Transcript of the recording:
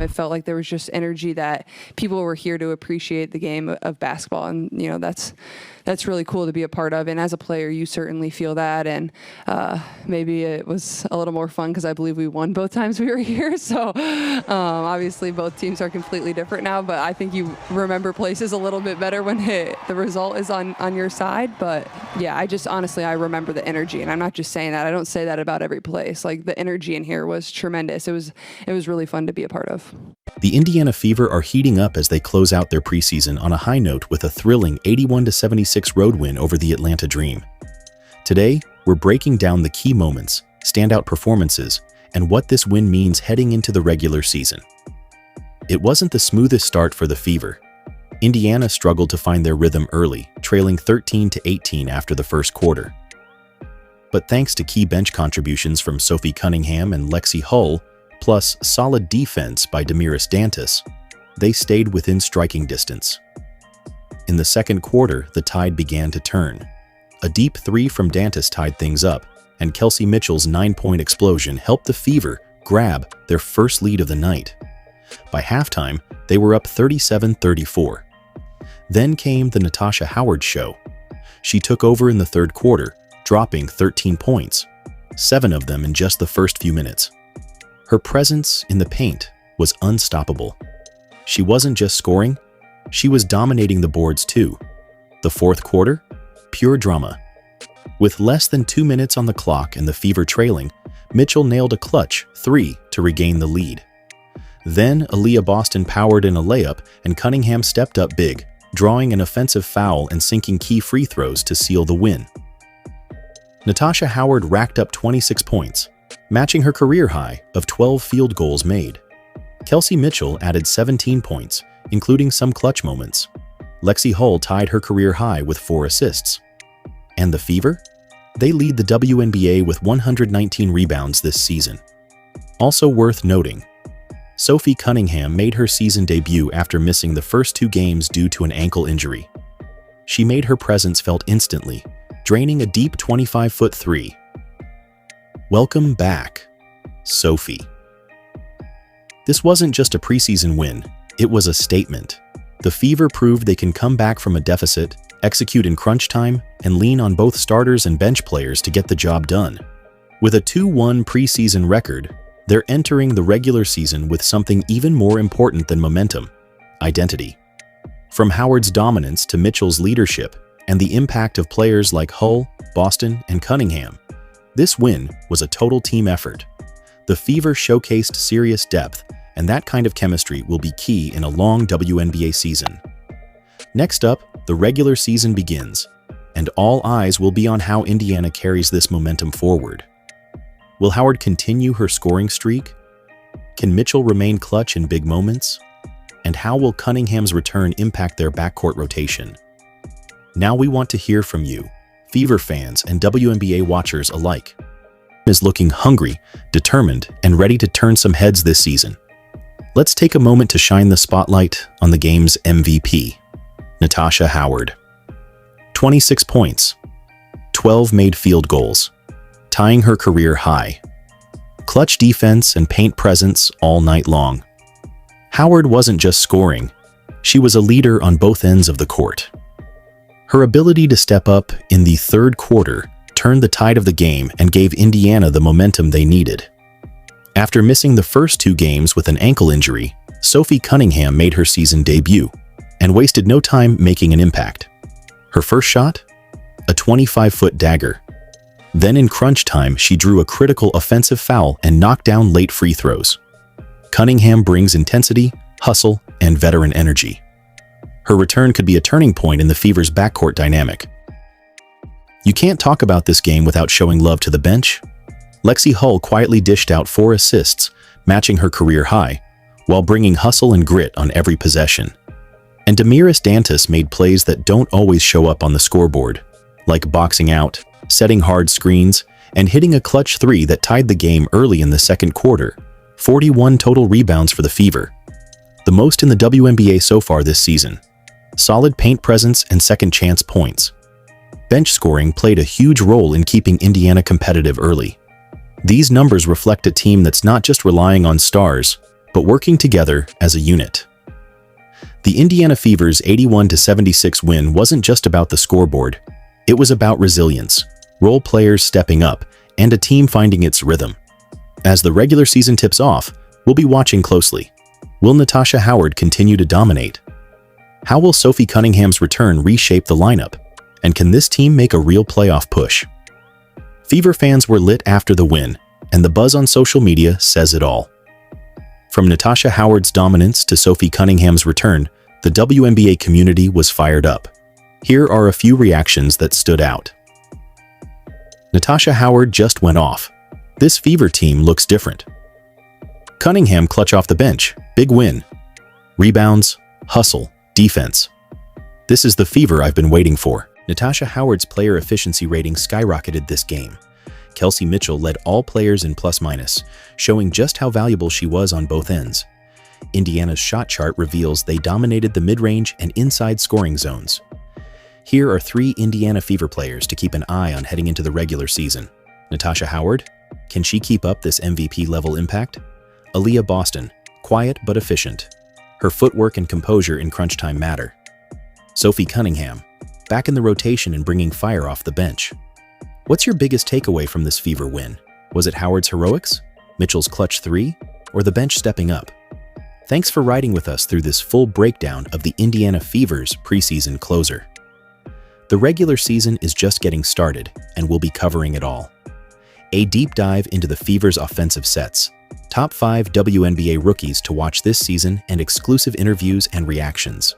It felt like there was just energy that people were here to appreciate the game of basketball. And, that's really cool to be a part of. And as a player, you certainly feel that. And maybe it was a little more fun because I believe we won both times we were here. So obviously both teams are completely different now, but I think you remember places a little bit better when the result is on your side. But yeah, I remember the energy. And I'm not just saying that. I don't say that about every place. Like, the energy in here was tremendous. It was really fun to be a part of. The Indiana Fever are heating up as they close out their preseason on a high note with a thrilling 81-76 road win over the Atlanta Dream. Today, we're breaking down the key moments, standout performances, and what this win means heading into the regular season. It wasn't the smoothest start for the Fever. Indiana struggled to find their rhythm early, trailing 13-18 after the first quarter. But thanks to key bench contributions from Sophie Cunningham and Lexi Hull, plus solid defense by Damiris Dantas, they stayed within striking distance. In the second quarter, the tide began to turn. A deep three from Dantas tied things up, and Kelsey Mitchell's 9-point explosion helped the Fever grab their first lead of the night. By halftime, they were up 37-34. Then came the Natasha Howard show. She took over in the third quarter, dropping 13 points, 7 of them in just the first few minutes. Her presence in the paint was unstoppable. She wasn't just scoring, she was dominating the boards too. The fourth quarter? Pure drama. With less than 2 minutes on the clock and the Fever trailing, Mitchell nailed a clutch 3 to regain the lead. Then Aaliyah Boston powered in a layup and Cunningham stepped up big, drawing an offensive foul and sinking key free throws to seal the win. Natasha Howard racked up 26 points, matching her career high of 12 field goals made. Kelsey Mitchell added 17 points, including some clutch moments. Lexi Hull tied her career high with 4 assists. And the Fever? They lead the WNBA with 119 rebounds this season. Also worth noting, Sophie Cunningham made her season debut after missing the first 2 games due to an ankle injury. She made her presence felt instantly, draining a deep 25-foot three. Welcome back, Sophie. This wasn't just a preseason win, it was a statement. The Fever proved they can come back from a deficit, execute in crunch time, and lean on both starters and bench players to get the job done. With a 2-1 preseason record, they're entering the regular season with something even more important than momentum: identity. From Howard's dominance to Mitchell's leadership and the impact of players like Hull, Boston, and Cunningham, this win was a total team effort. The Fever showcased serious depth, and that kind of chemistry will be key in a long WNBA season. Next up, the regular season begins, and all eyes will be on how Indiana carries this momentum forward. Will Howard continue her scoring streak? Can Mitchell remain clutch in big moments? And how will Cunningham's return impact their backcourt rotation? Now we want to hear from you, Fever fans and WNBA watchers alike. Is looking hungry, determined, and ready to turn some heads this season. Let's take a moment to shine the spotlight on the game's MVP, Natasha Howard. 26 points, 12 made field goals, tying her career high. Clutch defense and paint presence all night long. Howard wasn't just scoring, she was a leader on both ends of the court. Her ability to step up in the third quarter turned the tide of the game and gave Indiana the momentum they needed. After missing the first 2 games with an ankle injury, Sophie Cunningham made her season debut and wasted no time making an impact. Her first shot? A 25-foot dagger. Then in crunch time, she drew a critical offensive foul and knocked down late free throws. Cunningham brings intensity, hustle, and veteran energy. Her return could be a turning point in the Fever's backcourt dynamic. You can't talk about this game without showing love to the bench. Lexi Hull quietly dished out 4 assists, matching her career high, while bringing hustle and grit on every possession. And Damiris Dantas made plays that don't always show up on the scoreboard, like boxing out, setting hard screens, and hitting a clutch 3 that tied the game early in the second quarter. 41 total rebounds for the Fever, the most in the WNBA so far this season. Solid paint presence and second chance points. Bench scoring played a huge role in keeping Indiana competitive early. These numbers reflect a team that's not just relying on stars, but working together as a unit. The Indiana Fever's 81-76 win wasn't just about the scoreboard. It was about resilience, role players stepping up, and a team finding its rhythm. As the regular season tips off, we'll be watching closely. Will Natasha Howard continue to dominate? How will Sophie Cunningham's return reshape the lineup? And can this team make a real playoff push? Fever fans were lit after the win, and the buzz on social media says it all. From Natasha Howard's dominance to Sophie Cunningham's return, the WNBA community was fired up. Here are a few reactions that stood out. Natasha Howard just went off. This Fever team looks different. Cunningham clutch off the bench. Big win. Rebounds, hustle, defense. This is the Fever I've been waiting for. Natasha Howard's player efficiency rating skyrocketed this game. Kelsey Mitchell led all players in plus-minus, showing just how valuable she was on both ends. Indiana's shot chart reveals they dominated the mid-range and inside scoring zones. Here are 3 Indiana Fever players to keep an eye on heading into the regular season. Natasha Howard, can she keep up this MVP-level impact? Aaliyah Boston, quiet but efficient. Her footwork and composure in crunch time matter. Sophie Cunningham, back in the rotation and bringing fire off the bench. What's your biggest takeaway from this Fever win? Was it Howard's heroics, Mitchell's clutch 3, or the bench stepping up? Thanks for riding with us through this full breakdown of the Indiana Fever's preseason closer. The regular season is just getting started, and we'll be covering it all. A deep dive into the Fever's offensive sets, top 5 WNBA rookies to watch this season, and exclusive interviews and reactions.